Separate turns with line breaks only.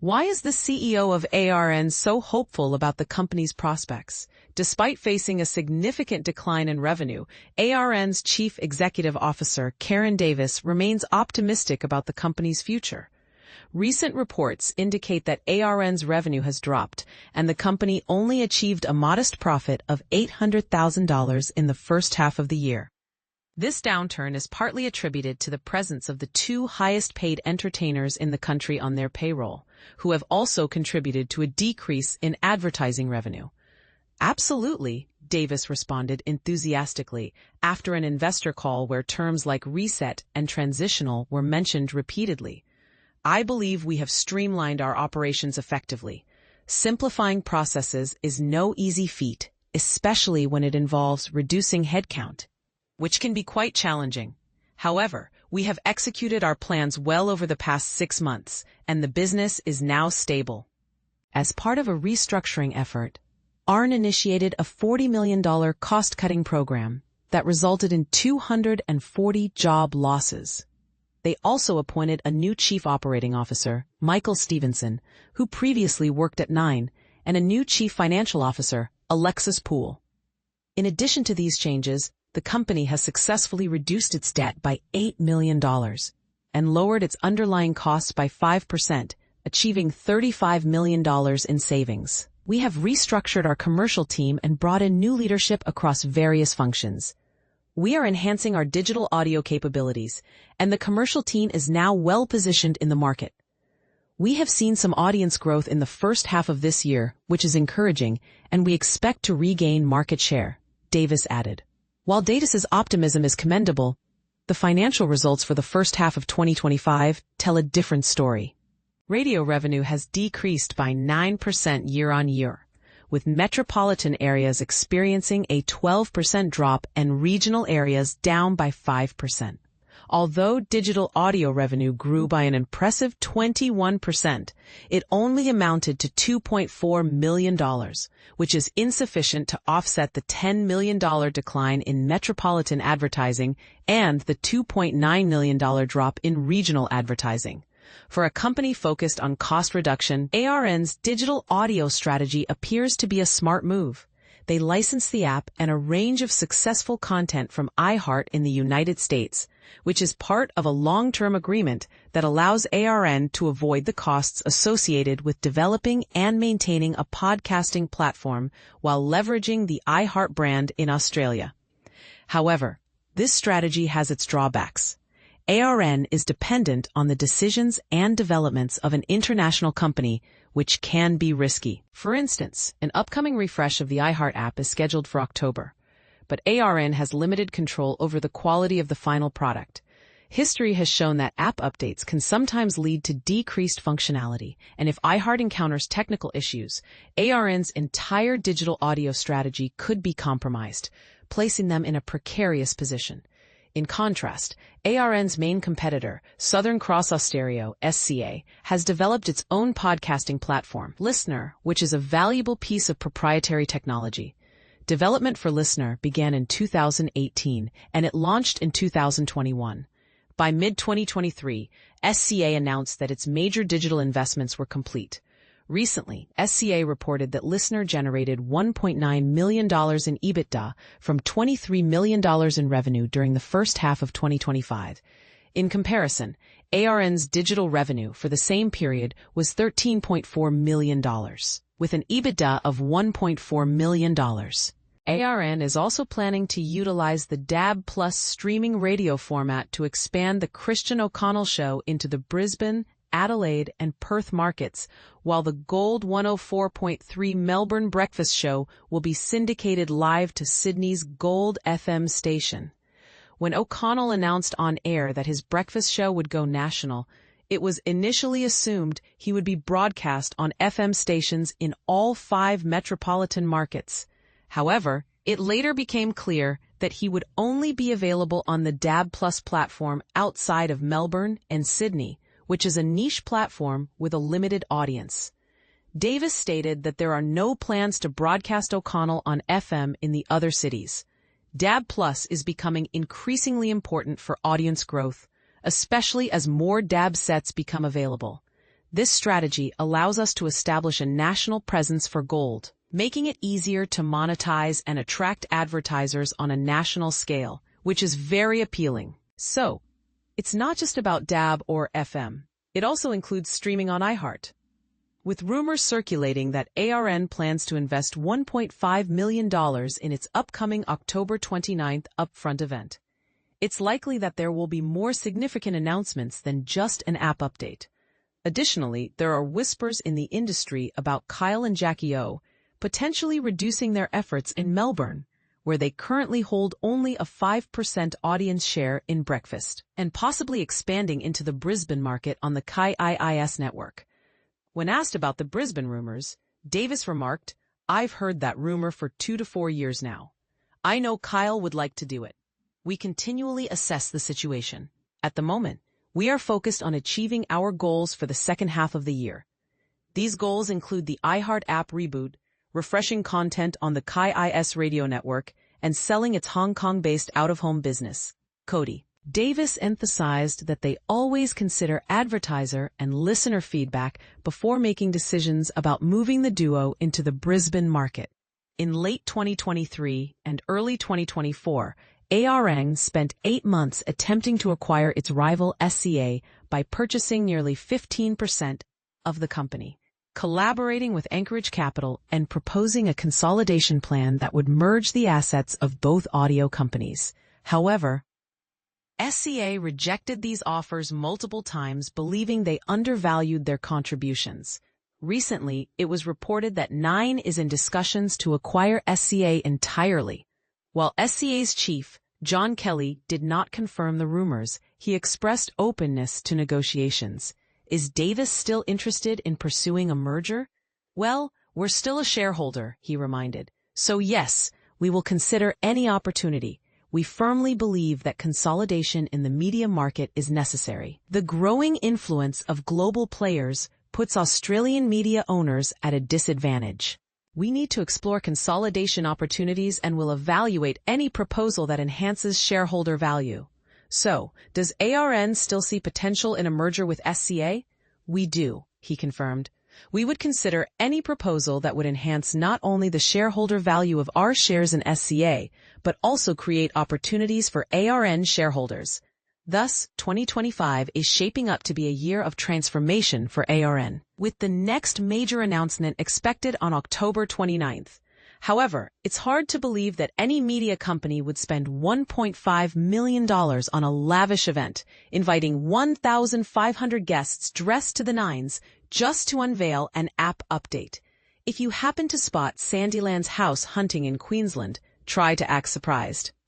Why is the CEO of ARN so hopeful about the company's prospects? Despite facing a significant decline in revenue, ARN's Chief Executive Officer, Ciaran Davis, remains optimistic about the company's future. Recent reports indicate that ARN's revenue has dropped, and the company only achieved a modest profit of $800,000 in the first half of the year. This downturn is partly attributed to the presence of the two highest-paid entertainers in the country on their payroll, who have also contributed to a decrease in advertising revenue. Absolutely, Davis responded enthusiastically after an investor call where terms like reset and transitional were mentioned repeatedly. I believe we have streamlined our operations effectively. Simplifying processes is no easy feat, especially when it involves reducing headcount, which can be quite challenging. However, we have executed our plans well over the past 6 months, and the business is now stable. As part of a restructuring effort, ARN initiated a $40 million cost-cutting program that resulted in 240 job losses. They also appointed a new chief operating officer, Michael Stevenson, who previously worked at Nine, and a new chief financial officer, Alexis Poole. In addition to these changes, the company has successfully reduced its debt by $8 million and lowered its underlying costs by 5%, achieving $35 million in savings. We have restructured our commercial team and brought in new leadership across various functions. We are enhancing our digital audio capabilities, and the commercial team is now well positioned in the market. We have seen some audience growth in the first half of this year, which is encouraging, and we expect to regain market share, Davis added. While Davis's optimism is commendable, the financial results for the first half of 2025 tell a different story. Radio revenue has decreased by 9% year-on-year, with metropolitan areas experiencing a 12% drop and regional areas down by 5%. Although digital audio revenue grew by an impressive 21%, it only amounted to $2.4 million, which is insufficient to offset the $10 million decline in metropolitan advertising and the $2.9 million drop in regional advertising. For a company focused on cost reduction, ARN's digital audio strategy appears to be a smart move. They license the app and a range of successful content from iHeart in the United States, which is part of a long-term agreement that allows ARN to avoid the costs associated with developing and maintaining a podcasting platform while leveraging the iHeart brand in Australia. However, this strategy has its drawbacks. ARN is dependent on the decisions and developments of an international company, which can be risky. For instance, an upcoming refresh of the iHeart app is scheduled for October, but ARN has limited control over the quality of the final product. History has shown that app updates can sometimes lead to decreased functionality, and if iHeart encounters technical issues, ARN's entire digital audio strategy could be compromised, placing them in a precarious position. In contrast, ARN's main competitor, Southern Cross Austereo (SCA), has developed its own podcasting platform, Listnr, which is a valuable piece of proprietary technology. Development for Listnr began in 2018, and it launched in 2021. By mid-2023, SCA announced that its major digital investments were complete. Recently, SCA reported that Listnr generated $1.9 million in EBITDA from $23 million in revenue during the first half of 2025. In comparison, ARN's digital revenue for the same period was $13.4 million, with an EBITDA of $1.4 million. ARN is also planning to utilize the DAB+ streaming radio format to expand the Christian O'Connell Show into the Brisbane, Adelaide, and Perth markets, while the Gold 104.3 Melbourne Breakfast Show will be syndicated live to Sydney's Gold FM station. When O'Connell announced on air that his breakfast show would go national, it was initially assumed he would be broadcast on FM stations in all 5 metropolitan markets. However, it later became clear that he would only be available on the DAB+ platform outside of Melbourne and Sydney, which is a niche platform with a limited audience. Davis stated that there are no plans to broadcast O'Connell on FM in the other cities. DAB+ is becoming increasingly important for audience growth, especially as more DAB sets become available. This strategy allows us to establish a national presence for gold, making it easier to monetize and attract advertisers on a national scale, which is very appealing. So, it's not just about DAB or FM. It also includes streaming on iHeart. With rumors circulating that ARN plans to invest $1.5 million in its upcoming October 29th upfront event, it's likely that there will be more significant announcements than just an app update. Additionally, there are whispers in the industry about Kyle and Jackie O potentially reducing their efforts in Melbourne, where they currently hold only a 5% audience share in breakfast, and possibly expanding into the Brisbane market on the KIIS network. When asked about the Brisbane rumors, Davis remarked, "I've heard that rumor for 2 to 4 years now. I know Kyle would like to do it. We continually assess the situation. At the moment, we are focused on achieving our goals for the second half of the year. These goals include the iHeart app reboot, refreshing content on the KIIS radio network, and selling its Hong Kong-based out-of-home business." Cody. Davis emphasized that they always consider advertiser and listener feedback before making decisions about moving the duo into the Brisbane market. In late 2023 and early 2024, ARN spent 8 months attempting to acquire its rival SCA by purchasing nearly 15% of the company, collaborating with Anchorage Capital and proposing a consolidation plan that would merge the assets of both audio companies. However, SCA rejected these offers multiple times, believing they undervalued their contributions. Recently, it was reported that Nine is in discussions to acquire SCA entirely. While SCA's chief, John Kelly, did not confirm the rumors, he expressed openness to negotiations. Is Davis still interested in pursuing a merger? "Well, we're still a shareholder," he reminded. "So yes, we will consider any opportunity. We firmly believe that consolidation in the media market is necessary." The growing influence of global players puts Australian media owners at a disadvantage. "We need to explore consolidation opportunities and will evaluate any proposal that enhances shareholder value." So, does ARN still see potential in a merger with SCA? "We do," he confirmed. "We would consider any proposal that would enhance not only the shareholder value of our shares in SCA, but also create opportunities for ARN shareholders." Thus, 2025 is shaping up to be a year of transformation for ARN, with the next major announcement expected on October 29th. However, it's hard to believe that any media company would spend $1.5 million on a lavish event, inviting 1,500 guests dressed to the nines just to unveil an app update. If you happen to spot Sandyland's house hunting in Queensland, try to act surprised.